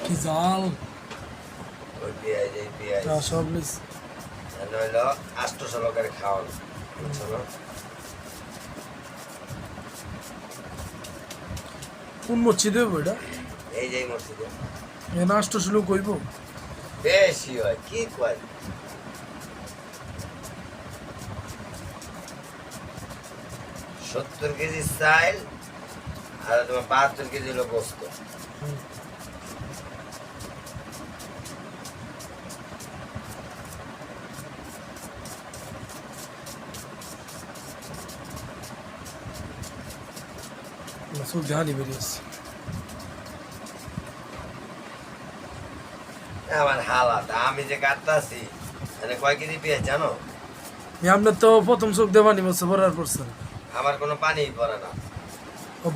কি জাল ওই পেঁয়াজ এই পেঁয়াজ সব লিস নইলো 800 লোকের খাওয়ান বুঝছো না কোন মসজিদে হইব এটা এই যে মসজিদে এ নাষ্ট শুরু কইব বেশি হয় কি কয় 70 কেজি চাল আর তোমার 72 কেজি হলো গোস্ত মাসুদ জানি বেরিয়েছে আমার হালাত আমি যে কাটতাছি মানে কয় কেজি পেঁয়াজ জানো আপনার তো প্রথম চোখ দেবানি বলছে বরার পড়ছে আমার কোনো পানি পড়ে না